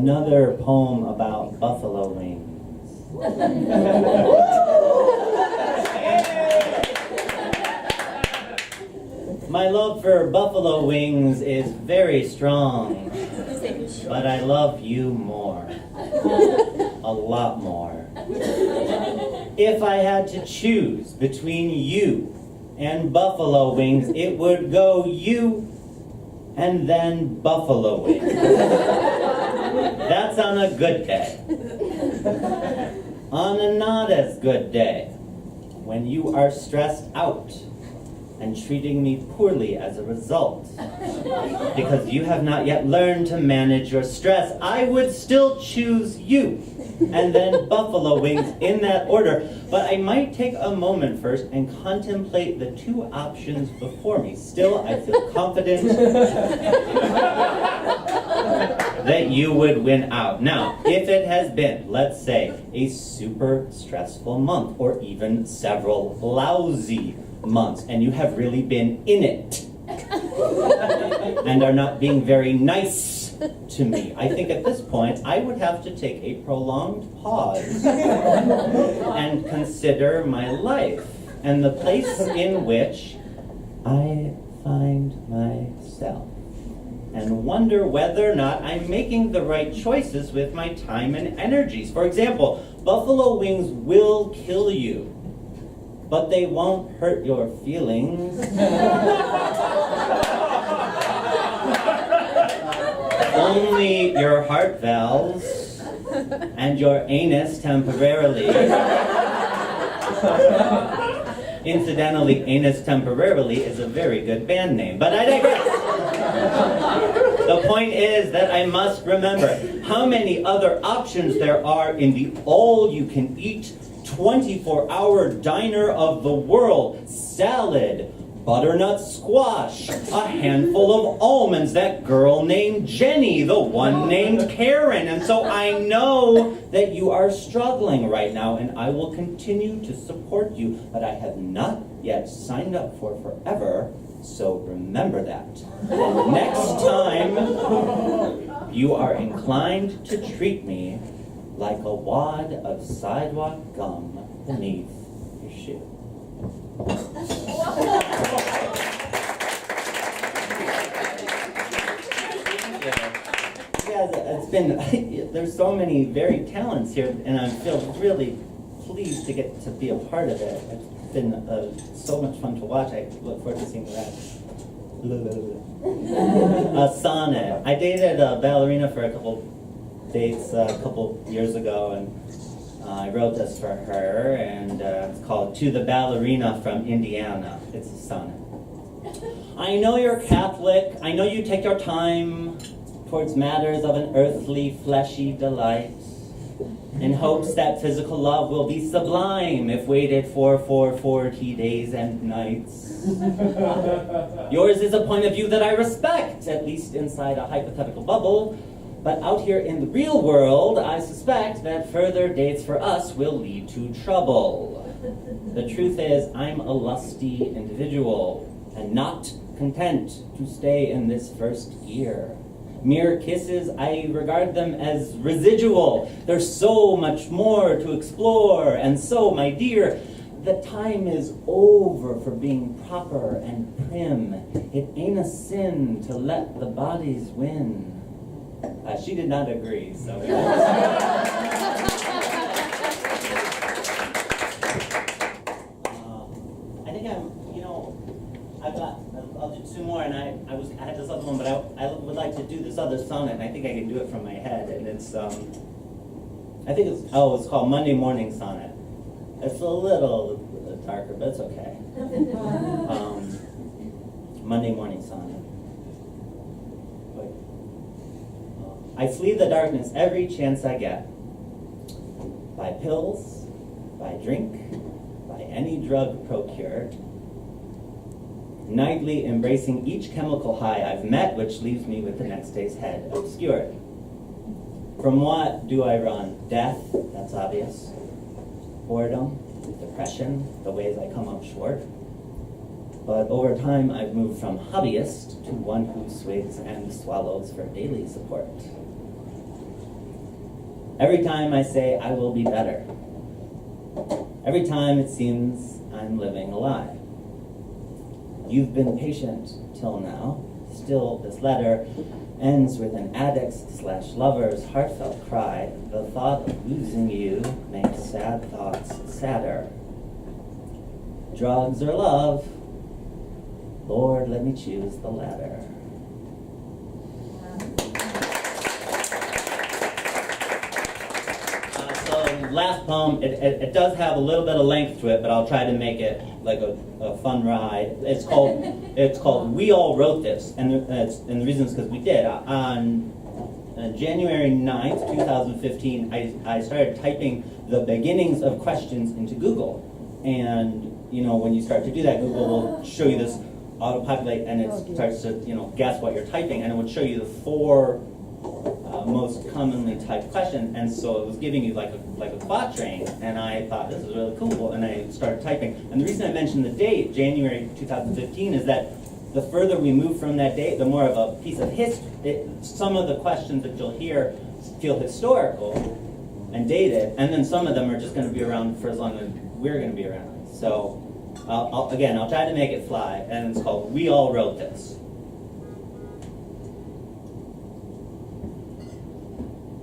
Another poem about buffalo wings. My love for buffalo wings is very strong, but I love you more. A lot more. If I had to choose between you and buffalo wings, it would go you and then buffalo wings. That's on a good day. On a not as good day, when you are stressed out and treating me poorly as a result, because you have not yet learned to manage your stress, I would still choose you and then buffalo wings in that order. But I might take a moment first and contemplate the two options before me. Still, I feel confident that you would win out. Now, if it has been, let's say, a super stressful month or even several lousy months, and you have really been in it and are not being very nice to me, I think at this point I would have to take a prolonged pause and consider my life and the place in which I find myself, and wonder whether or not I'm making the right choices with my time and energies. For example, buffalo wings will kill you, but they won't hurt your feelings. Only your heart valves and your anus temporarily. Incidentally, Anus Temporarily is a very good band name, but I digress. The point is that I must remember how many other options there are in the all-you-can-eat 24-hour diner of the world. Salad, butternut squash, a handful of almonds, that girl named Jenny, the one named Karen. And so I know that you are struggling right now, and I will continue to support you, but I have not yet signed up for forever, so remember that. And next time you are inclined to treat me like a wad of sidewalk gum beneath your shoe. It's been, there's so many varied talents here, and I feel really pleased to get to be a part of it. It's been so much fun to watch. I look forward to seeing the rest. Sonnet. I dated a ballerina for a couple dates a couple years ago, and I wrote this for her, and it's called To the Ballerina from Indiana. It's a sonnet. I know you're Catholic. I know you take your time towards matters of an earthly, fleshy delight, in hopes that physical love will be sublime if waited for 40 days and nights. Yours is a point of view that I respect, at least inside a hypothetical bubble. But out here in the real world, I suspect that further dates for us will lead to trouble. The truth is, I'm a lusty individual, and not content to stay in this first gear. Mere kisses, I regard them as residual. There's so much more to explore, and so, my dear, the time is over for being proper and prim. It ain't a sin to let the bodies win. She did not agree, so. I think I'll do two more, and I had this other one, but I would like to do this other sonnet, and I think I can do it from my head, and it's, it's called Monday Morning Sonnet. It's a little darker, but it's okay. Monday Morning Sonnet. I flee the darkness every chance I get. By pills, by drink, by any drug procured. Nightly embracing each chemical high I've met, which leaves me with the next day's head obscured. From what do I run? Death, that's obvious. Boredom, depression, the ways I come up short. But over time, I've moved from hobbyist to one who swigs and swallows for daily support. Every time I say I will be better. Every time it seems I'm living a lie. You've been patient till now. Still, this letter ends with an addict's/lover's heartfelt cry. The thought of losing you makes sad thoughts sadder. Drugs or love? Lord, let me choose the latter. Last poem, it does have a little bit of length to it, but I'll try to make it like a fun ride. It's called We All Wrote This, and the reason is because we did. On January 9th, 2015, I started typing the beginnings of questions into Google. And, you know, when you start to do that, Google will show you this auto-populate, and it starts to, you know, guess what you're typing, and it would show you the 4 most commonly typed questions, and so it was giving you like a quatrain, and I thought this is really cool, and I started typing. And the reason I mentioned the date, January 2015, is that the further we move from that date, the more of a piece of history. Some of the questions that you'll hear feel historical and dated, and then some of them are just going to be around for as long as we're going to be around. So I'll try to make it fly, and it's called We All Wrote This.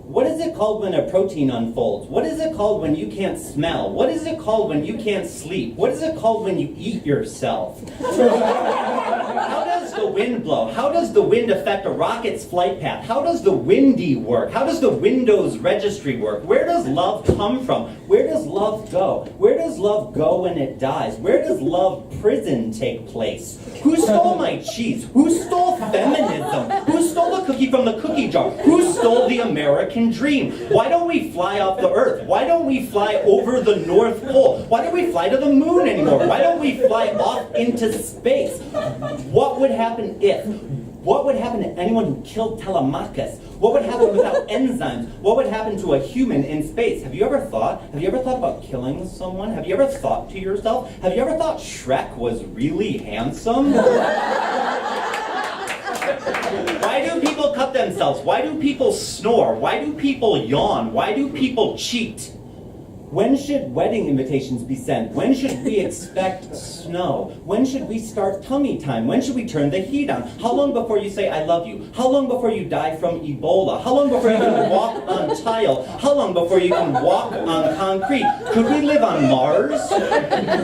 What is it called when a protein unfolds? What is it called when you can't smell? What is it called when you can't sleep? What is it called when you eat yourself? How does the wind blow? How does the wind affect a rocket's flight path? How does the windy work? How does the Windows registry work? Where does love come from? Where does love go? Where does love go when it dies? Where does love prison take place? Who stole my cheese? Who stole feminism? Who stole the cookie from the cookie jar? Who stole the American dream? Why don't we fly off the earth? Why don't we fly over the North Pole? Why don't we fly to the moon anymore? Why don't we fly off into space? What would happen if? What would happen to anyone who killed Telemachus? What would happen without enzymes? What would happen to a human in space? Have you ever thought about killing someone? Have you ever thought to yourself? Have you ever thought Shrek was really handsome? Why do people cut themselves? Why do people snore? Why do people yawn? Why do people cheat? When should wedding invitations be sent? When should we expect snow? When should we start tummy time? When should we turn the heat on? How long before you say I love you? How long before you die from Ebola? How long before you can walk on tile? How long before you can walk on concrete? Could we live on Mars?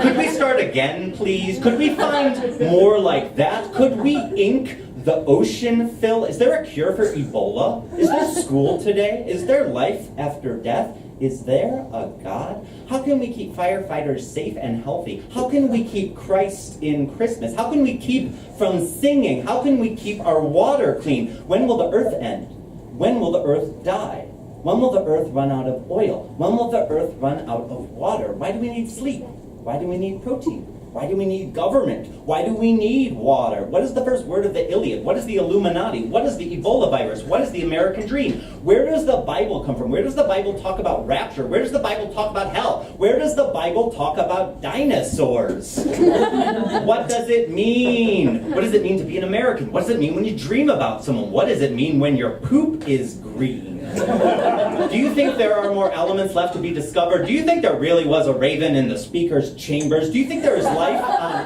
Could we start again, please? Could we find more like that? Could we ink the ocean fill? Is there a cure for Ebola? Is there school today? Is there life after death? Is there a God? How can we keep firefighters safe and healthy? How can we keep Christ in Christmas? How can we keep from singing? How can we keep our water clean? When will the earth end? When will the earth die? When will the earth run out of oil? When will the earth run out of water? Why do we need sleep? Why do we need protein? Why do we need government? Why do we need water? What is the first word of the Iliad? What is the Illuminati? What is the Ebola virus? What is the American dream? Where does the Bible come from? Where does the Bible talk about rapture? Where does the Bible talk about hell? Where does the Bible talk about dinosaurs? What does it mean? What does it mean to be an American? What does it mean when you dream about someone? What does it mean when your poop is green? Do you think there are more elements left to be discovered? Do you think there really was a raven in the speaker's chambers? Do you think there is life on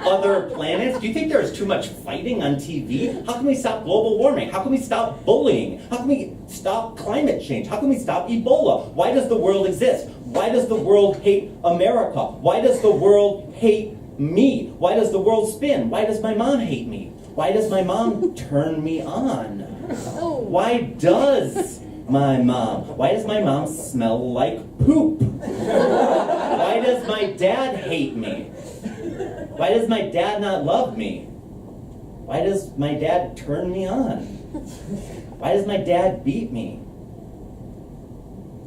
other planets? Do you think there is too much fighting on TV? How can we stop global warming? How can we stop bullying? How can we stop climate change? How can we stop Ebola? Why does the world exist? Why does the world hate America? Why does the world hate me? Why does the world spin? Why does my mom hate me? Why does my mom turn me on? Why does my mom smell like poop? Why does my dad hate me? Why does my dad not love me? Why does my dad turn me on? Why does my dad beat me?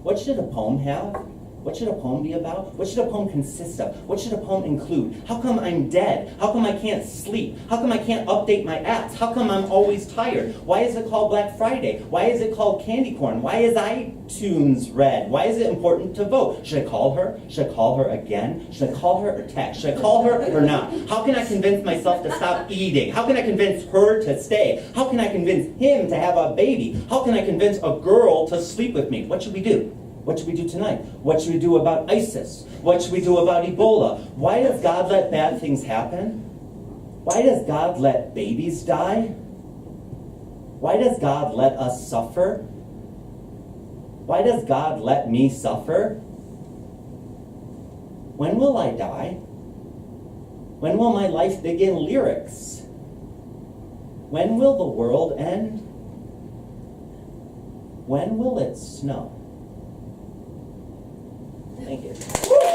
What should a poem have? What should a poem be about? What should a poem consist of? What should a poem include? How come I'm dead? How come I can't sleep? How come I can't update my apps? How come I'm always tired? Why is it called Black Friday? Why is it called candy corn? Why is iTunes red? Why is it important to vote? Should I call her? Should I call her again? Should I call her or text? Should I call her or not? How can I convince myself to stop eating? How can I convince her to stay? How can I convince him to have a baby? How can I convince a girl to sleep with me? What should we do? What should we do tonight? What should we do about ISIS? What should we do about Ebola? Why does God let bad things happen? Why does God let babies die? Why does God let us suffer? Why does God let me suffer? When will I die? When will my life begin lyrics? When will the world end? When will it snow? Thank you.